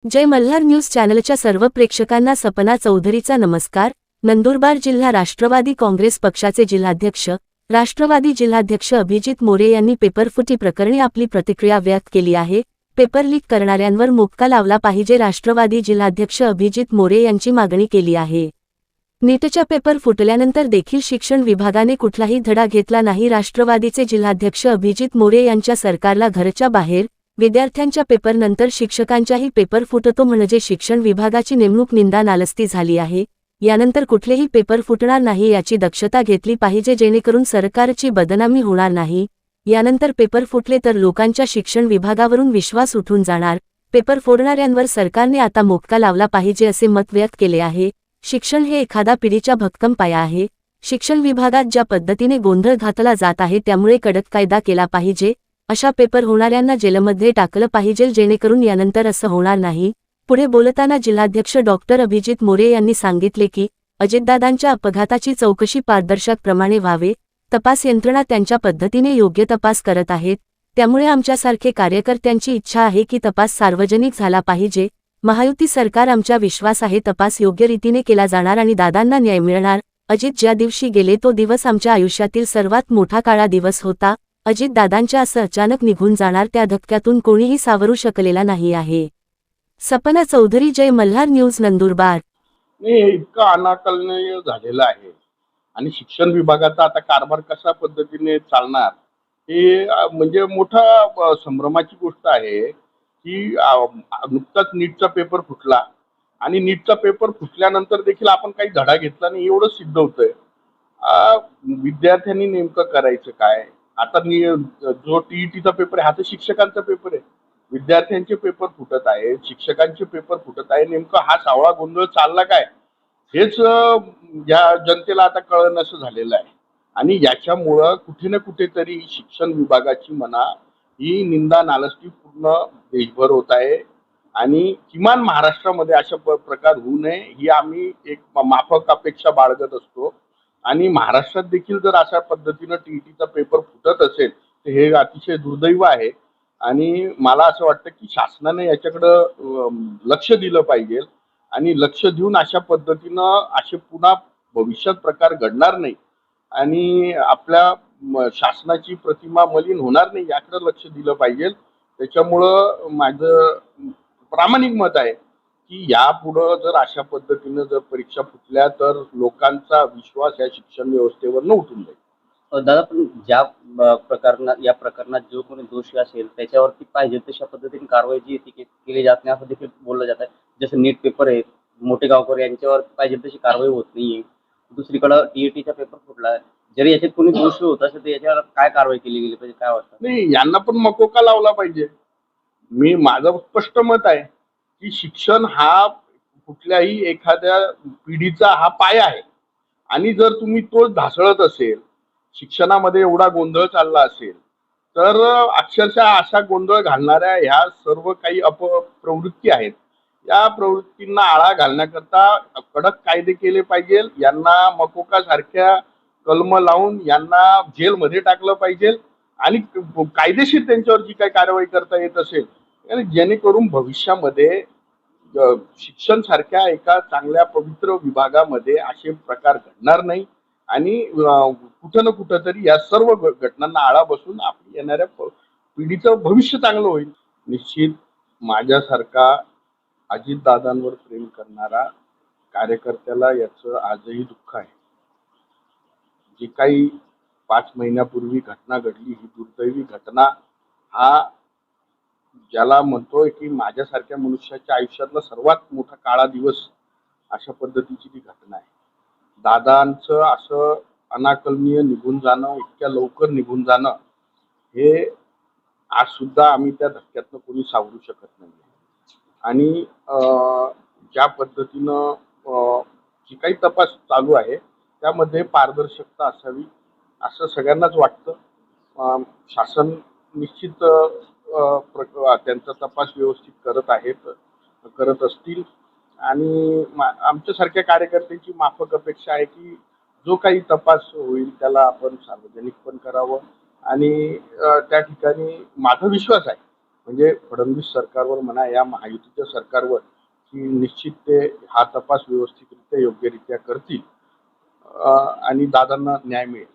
जय Malhar news चॅनलच्या सर्व प्रेक्षकांना सपना चौधरीचा नमस्कार। नंदुरबार जिल्हा राष्ट्रवादी काँग्रेस पक्षाचे जिल्हाध्यक्ष राष्ट्रवादी अभिजित मोरे यांनी पेपरफुटी प्रकरणी आपली प्रतिक्रिया व्यक्त केली आहे। पेपर लीक करणाऱ्यांवर मोक्का लावला पाहिजे, राष्ट्रवादी जिल्हाध्यक्ष अभिजित मोरे यांची मागणी केली आहे। नीटच्या पेपर फुटल्यानंतर देखील शिक्षण विभागाने कुठलाही धडा घेतला नाही। राष्ट्रवादीचे जिल्हाध्यक्ष अभिजित मोरे यांच्या सरकारला घरच्या बाहेर विद्यार्थ्यांच्या पेपरनंतर शिक्षकांचाही पेपर फुटतो म्हणजे शिक्षण विभागाची नेमणूक निंदानालस्ती झाली आहे। यानंतर कुठलेही पेपर फुटणार नाही याची दक्षता घेतली पाहिजे, जेणेकरून सरकारची बदनामी होणार नाही। यानंतर पेपर फुटले तर लोकांच्या शिक्षण विभागावरून विश्वास उठून जाणार। पेपर फोडणाऱ्यांवर सरकारने आता मोक्का लावला पाहिजे असे मत व्यक्त केले आहे। शिक्षण हे एखादा पिढीचा भक्कम पाया आहे। शिक्षण विभागात ज्या पद्धतीने गोंधळ घातला जात आहे त्यामुळे कडक कायदा केला पाहिजे। अशा पेपर होणाऱ्यांना जेलमध्ये टाकलं पाहिजे, जेणेकरून यानंतर असं होणार नाही। पुढे बोलताना जिल्हाध्यक्ष डॉक्टर अभिजित मोरे यांनी सांगितले की अजितदादांच्या अपघाताची चौकशी पारदर्शकपणे व्हावे। तपास यंत्रणा त्यांच्या पद्धतीने योग्य तपास करत आहेत, त्यामुळे आमच्यासारखे कार्यकर्त्यांची इच्छा आहे की तपास सार्वजनिक झाला पाहिजे। महायुती सरकार आमचा विश्वास आहे तपास योग्य रीतीने केला जाणार आणि दादांना न्याय मिळणार। अजित ज्या दिवशी गेले तो दिवस आमच्या आयुष्यातील सर्वात मोठा काळा दिवस होता। अजित दादांच्या असं अचानक निघून जाणार त्या धक्क्यातून कोणीही सावरू शकलेला नाही आहे। सपना चौधरी, जय मल्हार न्यूज, नंदुरबार। इतका अनाकलनीय झालेला आहे आणि शिक्षण विभागाचा आता कारभार कशा पद्धतीने चालणार हे म्हणजे मोठा संभ्रमाची गोष्ट आहे की नुकताच नीटचा पेपर फुटला आणि नीटचा पेपर फुटल्यानंतर देखील आपण काही धडा घेतला नाही एवढं सिद्ध होतंय। विद्यार्थ्यांनी नेमकं करायचं काय? आता जो टीईटीचा पेपर आहे हा तर शिक्षकांचा पेपर आहे, विद्यार्थ्यांचे पेपर फुटत आहे, शिक्षकांचे पेपर फुटत आहे। नेमकं हा सावळा गोंधळ चालला काय हेच या जनतेला आता कळणं झालेलं आहे आणि याच्यामुळं कुठे ना कुठेतरी शिक्षण विभागाची म्हणा ही निंदा नालस्ती पूर्ण देशभर होत आहे आणि किमान महाराष्ट्रामध्ये अशा प्रकार होऊ नये ही आम्ही एक माफक अपेक्षा बाळगत असतो। आणि महाराष्ट्रात देखील जर अशा पद्धतीनं टीईटीचा पेपर फुटत असेल तर हे अतिशय दुर्दैव आहे आणि मला असं वाटतं की शासनाने याच्याकडं लक्ष दिलं पाहिजे आणि लक्ष देऊन अशा पद्धतीनं असे पुन्हा भविष्यात प्रकार घडणार नाही आणि आपल्या शासनाची प्रतिमा मलिन होणार नाही याकडे लक्ष दिलं पाहिजे। त्याच्यामुळं माझं प्रामाणिक मत आहे की यापुढं जर अशा पद्धतीनं जर परीक्षा फुटल्या तर लोकांचा विश्वास या शिक्षण व्यवस्थेवर उठून जाईल। दादा, पण ज्या या प्रकरणात जो कोणी दोषी असेल त्याच्यावरती पाहिजे तशा पद्धतीने कारवाई जी केली जात नाही असं देखील बोललं जात आहे। जसं नीट पेपर आहे, मोठे गावकर यांच्यावर पाहिजे तशी कारवाई होत नाहीये। दुसरीकडे टीईटीचा पेपर फुटला, जरी याच्यात कोणी दोषी होत असेल तर याच्यावर काय कारवाई केली गेली पाहिजे, काय वाटतं? नाही, यांना पण मकोका लावला पाहिजे। माझं स्पष्ट मत आहे की शिक्षण हा कुठल्याही एखाद्या पिढीचा हा पाया आहे आणि जर तुम्ही तो ढासळत असेल, शिक्षणामध्ये एवढा गोंधळ चालला असेल तर अक्षरशः अशा गोंधळ घालणाऱ्या ह्या सर्व काही अपप्रवृत्ती आहेत, या प्रवृत्तींना आळा घालण्याकरता कडक कायदे केले पाहिजे। यांना मकोका सारख्या कलम लावून यांना जेलमध्ये टाकलं पाहिजे आणि कायदेशीर त्यांच्यावर जी काही कारवाई करता येत असेल जेणेकरून भविष्यामध्ये शिक्षण सारख्या एका चांगल्या पवित्र विभागामध्ये असे प्रकार घडणार नाही आणि कुठं ना कुठं तरी या सर्व घटनांना आळा बसून आपली येणाऱ्या पिढीचं भविष्य चांगलं होईल। निश्चित माझ्यासारखा अजितदादांवर प्रेम करणारा कार्यकर्त्याला याचं आजही दुःख आहे। जी काही 5 महिन्यापूर्वी घटना घडली ही दुर्दैवी घटना हा ज्याला म्हणतोय की माझ्यासारख्या मनुष्याच्या आयुष्यातला सर्वात मोठा काळा दिवस अशा पद्धतीची ती घटना आहे। दादांचं असं अनाकलनीय निघून जाणं, इतक्या लवकर निघून जाणं हे आज सुद्धा आम्ही त्या धक्क्यातनं कोणी सावरू शकत नाही आणि ज्या पद्धतीनं जी काही तपास चालू आहे त्यामध्ये पारदर्शकता असावी असं सगळ्यांनाच वाटतं। शासन निश्चित त्यांचा तपास व्यवस्थित करत असतील आणि आमच्यासारख्या कार्यकर्त्यांची माफक अपेक्षा आहे की जो काही तपास होईल त्याला आपण सार्वजनिक पण करावं आणि त्या ठिकाणी माझा विश्वास आहे म्हणजे फडणवीस सरकारवर म्हणा या महायुतीच्या सरकारवर की निश्चित ते हा तपास व्यवस्थितरित्या योग्यरित्या करतील आणि दादांना न्याय मिळेल.